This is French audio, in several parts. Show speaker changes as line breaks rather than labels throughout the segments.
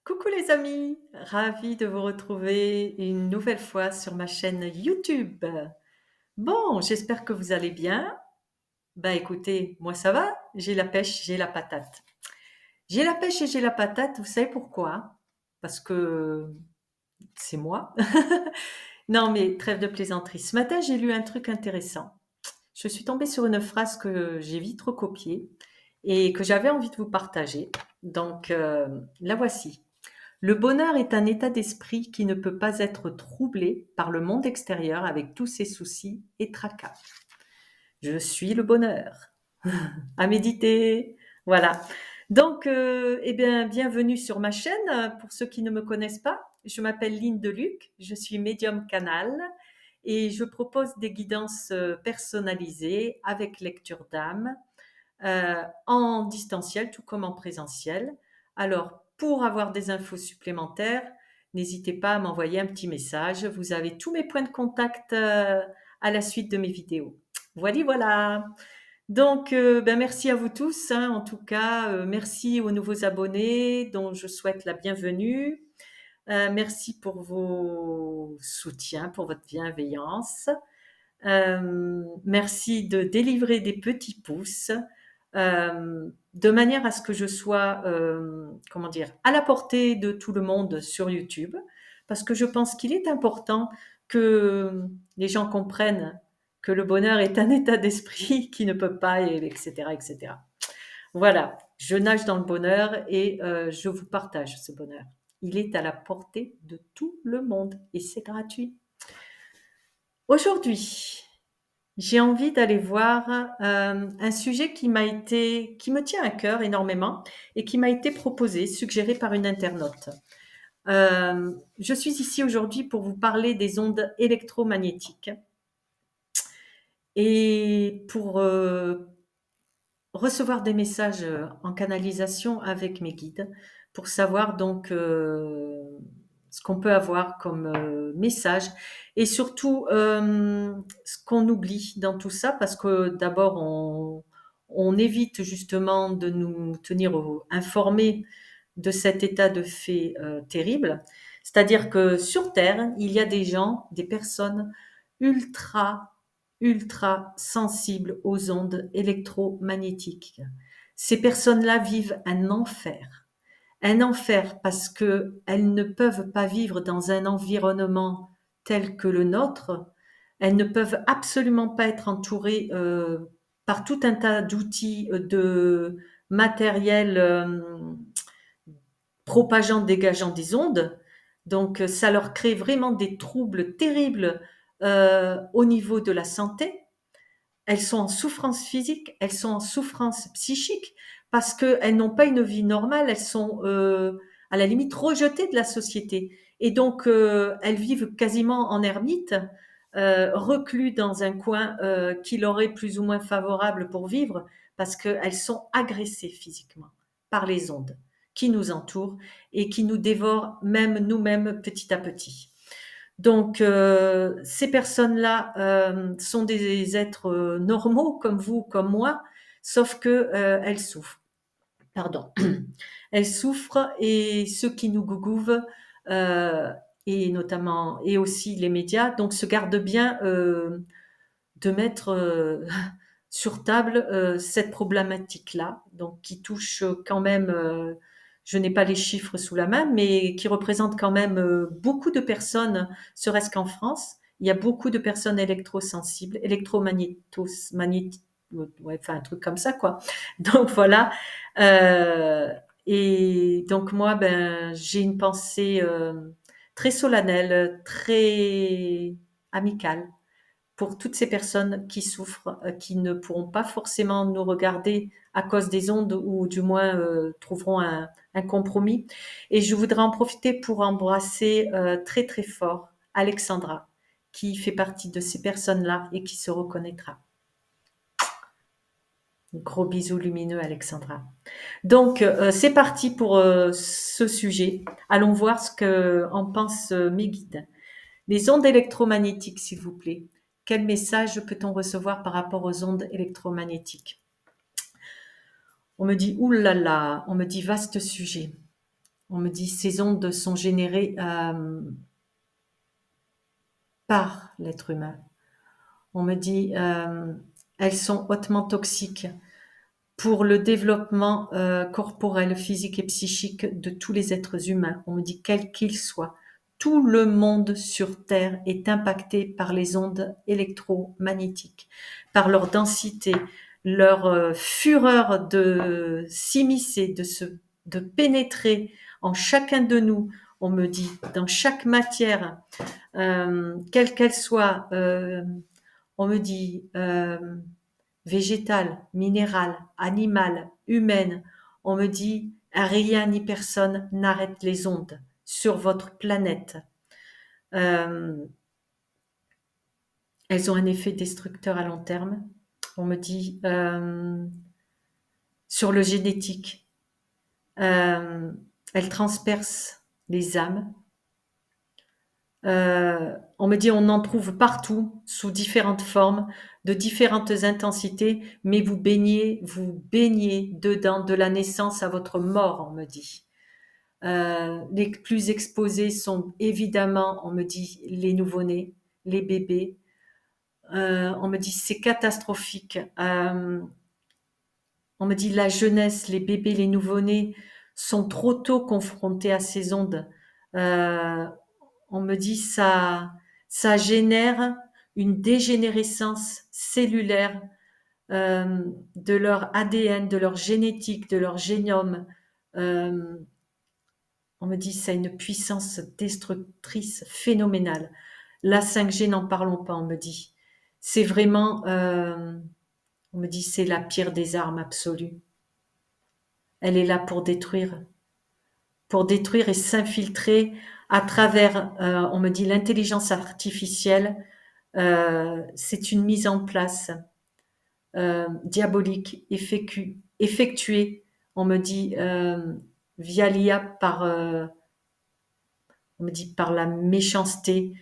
Coucou les amis, ravie de vous retrouver une nouvelle fois sur ma chaîne YouTube. Bon, j'espère que vous allez bien. Bah écoutez, moi ça va, j'ai la pêche, j'ai la patate. J'ai la pêche et j'ai la patate, vous savez pourquoi? Parce que c'est moi. Non mais trêve de plaisanterie. Ce matin, j'ai lu un truc intéressant. Je suis tombée sur une phrase que j'ai vite recopiée et que j'avais envie de vous partager. Donc la voici. Le bonheur est un état d'esprit qui ne peut pas être troublé par le monde extérieur avec tous ses soucis et tracas. Je suis le bonheur. À méditer. Voilà. Donc, eh bien, bienvenue sur ma chaîne. Pour ceux qui ne me connaissent pas, je m'appelle Lynne Deluc, je suis médium canal et je propose des guidances personnalisées avec lecture d'âme en distanciel tout comme en présentiel. Alors, pour avoir des infos supplémentaires, n'hésitez pas à m'envoyer un petit message. Vous avez tous mes points de contact à la suite de mes vidéos. Voilà, voilà. Donc, ben merci à vous tous, hein, en tout cas. Merci aux nouveaux abonnés dont je souhaite la bienvenue. Merci pour vos soutiens, pour votre bienveillance. Merci de délivrer des petits pouces de manière à ce que je sois, comment dire, à la portée de tout le monde sur YouTube, parce que je pense qu'il est important que les gens comprennent que le bonheur est un état d'esprit qui ne peut pas, etc., etc. Voilà, je nage dans le bonheur et je vous partage ce bonheur. Il est à la portée de tout le monde et c'est gratuit. Aujourd'hui, j'ai envie d'aller voir un sujet qui me tient à cœur énormément et qui m'a été proposé, suggéré par une internaute. Je suis ici aujourd'hui pour vous parler des ondes électromagnétiques et pour recevoir des messages en canalisation avec mes guides pour savoir donc ce qu'on peut avoir comme message et surtout ce qu'on oublie dans tout ça parce que d'abord on évite justement de nous tenir informés de cet état de fait terrible. C'est-à-dire que sur Terre, il y a des gens, des personnes ultra, ultra sensibles aux ondes électromagnétiques. Ces personnes-là vivent un enfer. Un enfer parce qu'elles ne peuvent pas vivre dans un environnement tel que le nôtre. Elles ne peuvent absolument pas être entourées par tout un tas d'outils, de matériel propageant, dégageant des ondes. Donc, ça leur crée vraiment des troubles terribles au niveau de la santé. Elles sont en souffrance physique, elles sont en souffrance psychique parce qu'elles n'ont pas une vie normale, elles sont à la limite rejetées de la société. Et donc, elles vivent quasiment en ermite, reclus dans un coin qui leur est plus ou moins favorable pour vivre parce qu'elles sont agressées physiquement par les ondes qui nous entourent et qui nous dévorent même nous-mêmes petit à petit. Donc, ces personnes-là sont des êtres normaux comme vous, comme moi, sauf que elles souffrent. Pardon. Elles souffrent et ceux qui nous gougouvent, euh, et notamment et aussi les médias, donc se gardent bien de mettre sur table cette problématique-là, donc qui touche quand même, je n'ai pas les chiffres sous la main, mais qui représente quand même beaucoup de personnes, serait-ce qu'en France, il y a beaucoup de personnes électrosensibles, électromagnétos, ouais, enfin un truc comme ça quoi. Donc voilà. Euh, et donc moi, ben, j'ai une pensée très solennelle, très amicale pour toutes ces personnes qui souffrent, qui ne pourront pas forcément nous regarder à cause des ondes ou du moins trouveront un compromis. Et je voudrais en profiter pour embrasser très très fort Alexandra, qui fait partie de ces personnes-là et qui se reconnaîtra. Gros bisous lumineux Alexandra. Donc c'est parti pour ce sujet. Allons voir ce que en pensent mes guides. Les ondes électromagnétiques, s'il vous plaît. Quel message peut-on recevoir par rapport aux ondes électromagnétiques? On me dit, oulala, on me dit vaste sujet. On me dit ces ondes sont générées par l'être humain. On me dit elles sont hautement toxiques pour le développement corporel, physique et psychique de tous les êtres humains. On me dit quel qu'ils soient. Tout le monde sur Terre est impacté par les ondes électromagnétiques, par leur densité, leur fureur de s'immiscer, de pénétrer en chacun de nous. On me dit dans chaque matière, quelle qu'elle soit. On me dit végétale, minérale, animale, humaine. On me dit rien ni personne n'arrête les ondes sur votre planète. Elles ont un effet destructeur à long terme. On me dit sur le génétique. Elles transpercent les âmes. On me dit on en trouve partout, sous différentes formes, de différentes intensités, mais vous baignez dedans de la naissance à votre mort, on me dit. Les plus exposés sont évidemment, on me dit, les nouveau-nés, les bébés. On me dit c'est catastrophique. On me dit la jeunesse, les bébés, les nouveau-nés sont trop tôt confrontés à ces ondes. On me dit ça génère une dégénérescence cellulaire de leur ADN, de leur génétique, de leur génome. On me dit ça a une puissance destructrice phénoménale. La 5G, n'en parlons pas, on me dit. C'est vraiment, on me dit, c'est la pire des armes absolues. Elle est là pour détruire et s'infiltrer à travers, on me dit, l'intelligence artificielle. C'est une mise en place diabolique, effectuée, on me dit, via l'IA on me dit, par la méchanceté,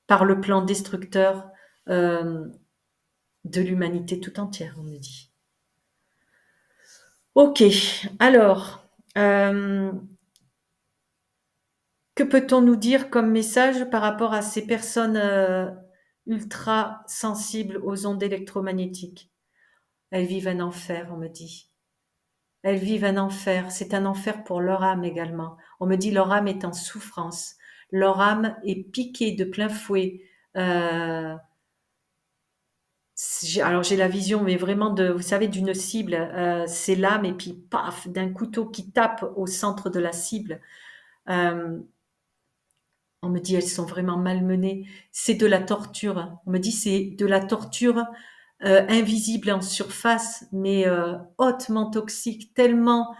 par le plan destructeur de l'humanité tout entière, on me dit. Ok, alors, que peut-on nous dire comme message par rapport à ces personnes ultra sensibles aux ondes électromagnétiques? Elles vivent un enfer, on me dit. Elles vivent un enfer. C'est un enfer pour leur âme également. On me dit leur âme est en souffrance. Leur âme est piquée de plein fouet. Alors j'ai la vision, mais vraiment vous savez, d'une cible. C'est l'âme et puis paf, d'un couteau qui tape au centre de la cible. On me dit elles sont vraiment malmenées. C'est de la torture. On me dit c'est de la torture invisible en surface, mais hautement toxique, tellement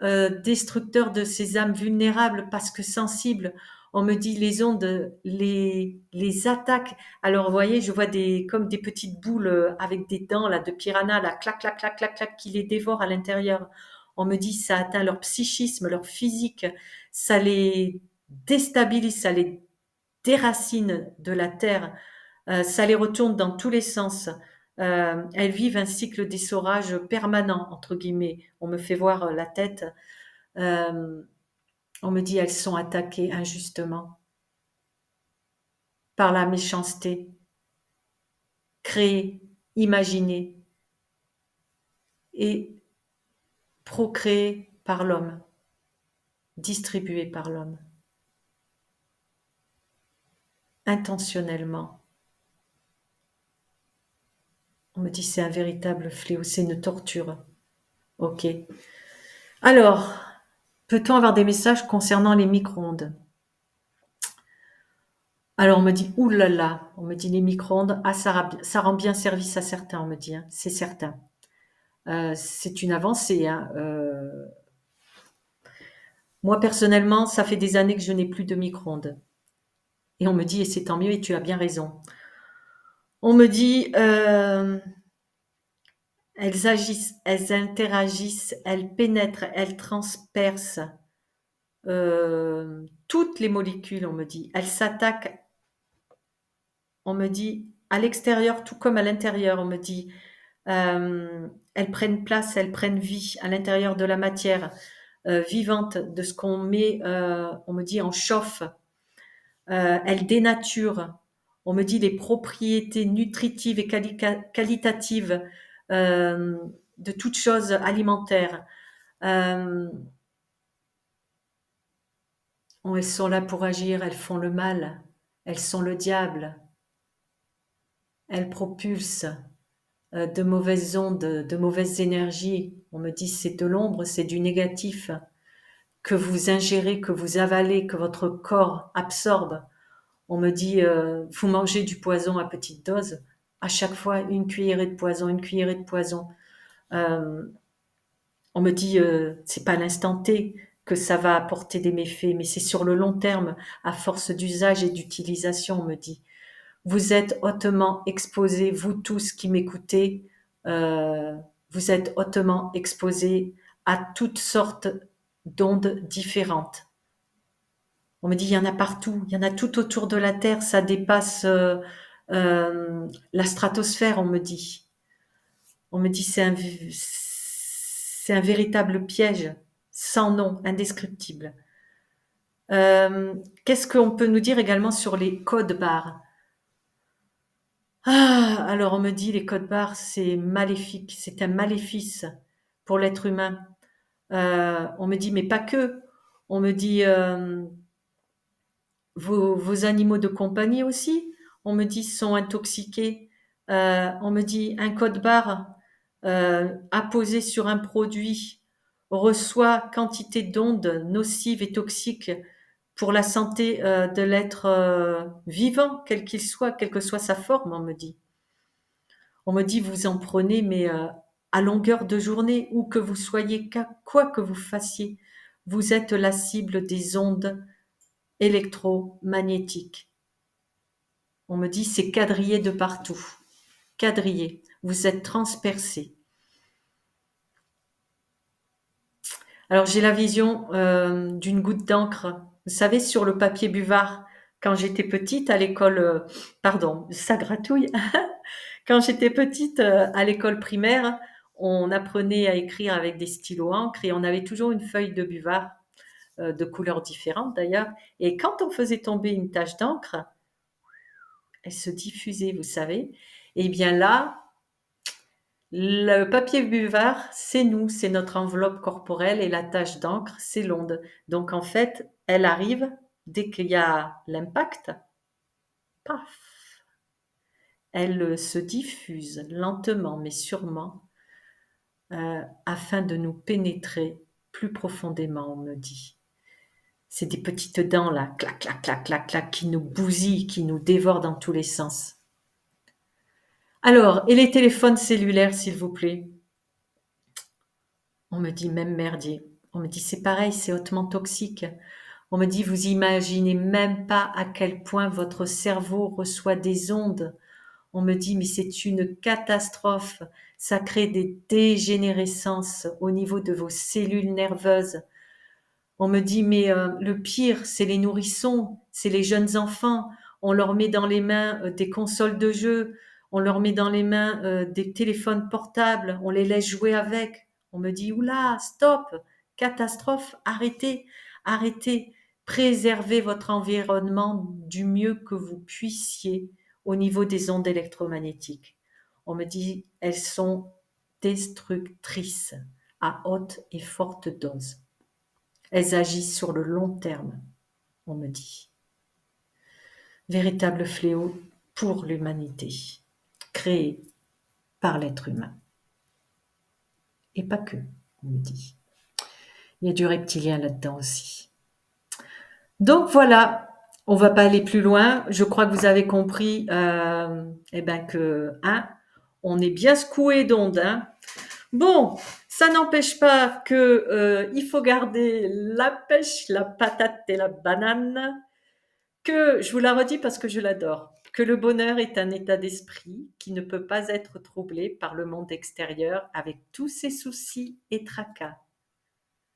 destructeur de ces âmes vulnérables parce que sensibles. On me dit les ondes, les attaques. Alors vous voyez, je vois comme des petites boules avec des dents là de piranha, là, clac, clac, clac, clac, clac, qui les dévorent à l'intérieur. On me dit ça atteint leur psychisme, leur physique, ça les déstabilise, ça les déracine de la terre, ça les retourne dans tous les sens. Elles vivent un cycle d'essorage permanent, entre guillemets. On me fait voir la tête. On me dit elles sont attaquées injustement par la méchanceté, créée, imaginée et procréée par l'homme, distribuée par l'homme, intentionnellement. On me dit c'est un véritable fléau, c'est une torture. Ok. Alors, peut-on avoir des messages concernant les micro-ondes? Alors on me dit oulala, on me dit les micro-ondes, ah ça rend bien service à certains, on me dit, hein, c'est certain. C'est une avancée. Hein, moi personnellement, ça fait des années que je n'ai plus de micro-ondes. Et on me dit, et c'est tant mieux, et tu as bien raison. On me dit, elles agissent, elles interagissent, elles pénètrent, elles transpercent toutes les molécules, on me dit. Elles s'attaquent, on me dit, à l'extérieur tout comme à l'intérieur, on me dit. Elles prennent place, elles prennent vie à l'intérieur de la matière. vivante de ce qu'on met, on me dit en chauffe, elle dénature. On me dit les propriétés nutritives et qualitatives euh, de toute chose alimentaire. Euh, elles sont là pour agir, elles font le mal, elles sont le diable, elles propulsent de mauvaises ondes, de mauvaises énergies. On me dit c'est de l'ombre, c'est du négatif que vous ingérez, que vous avalez, que votre corps absorbe. On me dit vous mangez du poison à petite dose. À chaque fois, une cuillerée de poison, une cuillerée de poison. Euh, on me dit c'est pas à l'instant T que ça va apporter des méfaits, mais c'est sur le long terme, à force d'usage et d'utilisation, on me dit. Vous êtes hautement exposés, vous tous qui m'écoutez, euh, vous êtes hautement exposés à toutes sortes d'ondes différentes. On me dit, il y en a partout, il y en a tout autour de la Terre, ça dépasse la stratosphère, on me dit. On me dit, c'est un véritable piège, sans nom, indescriptible. Qu'est-ce qu'on peut nous dire également sur les codes barres? Ah, alors on me dit les codes barres, c'est maléfique, c'est un maléfice pour l'être humain. On me dit, mais pas que. On me dit, vos animaux de compagnie aussi, on me dit, sont intoxiqués. On me dit, un code barre apposé sur un produit reçoit quantité d'ondes nocives et toxiques pour la santé de l'être vivant, quel qu'il soit, quelle que soit sa forme, on me dit. On me dit, vous en prenez, mais à longueur de journée, où que vous soyez, quoi que vous fassiez, vous êtes la cible des ondes électromagnétiques. On me dit, c'est quadrillé de partout. Quadrillé. Vous êtes transpercé. Alors, j'ai la vision d'une goutte d'encre. Vous savez, sur le papier buvard, quand j'étais petite à l'école, pardon, ça gratouille. Quand j'étais petite, à l'école primaire, on apprenait à écrire avec des stylos encre et on avait toujours une feuille de buvard, de couleurs différentes d'ailleurs. Et quand on faisait tomber une tache d'encre, elle se diffusait, vous savez. Et bien là, le papier buvard, c'est nous, c'est notre enveloppe corporelle et la tache d'encre, c'est l'onde. Donc en fait, elle arrive dès qu'il y a l'impact, paf, elle se diffuse lentement mais sûrement afin de nous pénétrer plus profondément, on me dit. C'est des petites dents là, clac, clac, clac, clac, clac, qui nous bousillent, qui nous dévorent dans tous les sens. Alors, et les téléphones cellulaires, s'il vous plaît? On me dit même merdier. On me dit c'est pareil, c'est hautement toxique. On me dit vous imaginez même pas à quel point votre cerveau reçoit des ondes. On me dit mais c'est une catastrophe. Ça crée des dégénérescences au niveau de vos cellules nerveuses. On me dit, mais le pire, c'est les nourrissons, c'est les jeunes enfants. On leur met dans les mains des consoles de jeux, on leur met dans les mains des téléphones portables, on les laisse jouer avec. On me dit, oula, stop, catastrophe, arrêtez, arrêtez, préservez votre environnement du mieux que vous puissiez au niveau des ondes électromagnétiques. On me dit, elles sont destructrices à haute et forte dose. Elles agissent sur le long terme, on me dit. Véritable fléau pour l'humanité, créé par l'être humain. Et pas que, on me dit. Il y a du reptilien là-dedans aussi. Donc voilà, on va pas aller plus loin. Je crois que vous avez compris que on est bien secoué d'ondes. Hein. Bon, ça n'empêche pas que il faut garder la pêche, la patate et la banane. Que je vous la redis parce que je l'adore, que le bonheur est un état d'esprit qui ne peut pas être troublé par le monde extérieur avec tous ses soucis et tracas.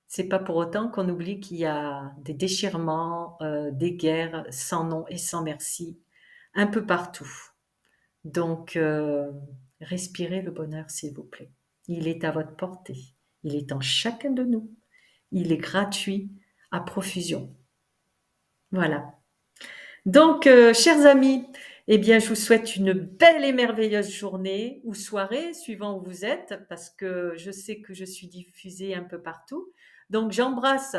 C'est pas pour autant qu'on oublie qu'il y a des déchirements, des guerres sans nom et sans merci, un peu partout. Donc, respirez le bonheur, s'il vous plaît. Il est à votre portée. Il est en chacun de nous. Il est gratuit à profusion. Voilà. Donc, chers amis, eh bien, je vous souhaite une belle et merveilleuse journée ou soirée, suivant où vous êtes, parce que je sais que je suis diffusée un peu partout. Donc, j'embrasse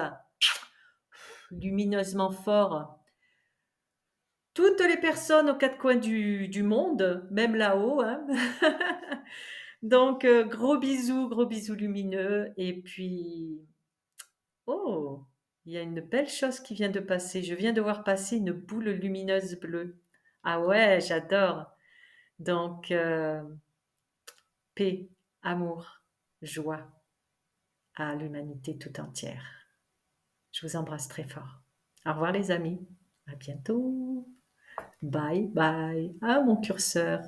lumineusement fort toutes les personnes aux quatre coins du monde, même là-haut, hein. Donc, gros bisous lumineux. Et puis, oh, il y a une belle chose qui vient de passer. Je viens de voir passer une boule lumineuse bleue. Ah ouais, j'adore. Donc, paix, amour, joie à l'humanité tout entière. Je vous embrasse très fort. Au revoir les amis. À bientôt. Bye bye. Ah, mon curseur.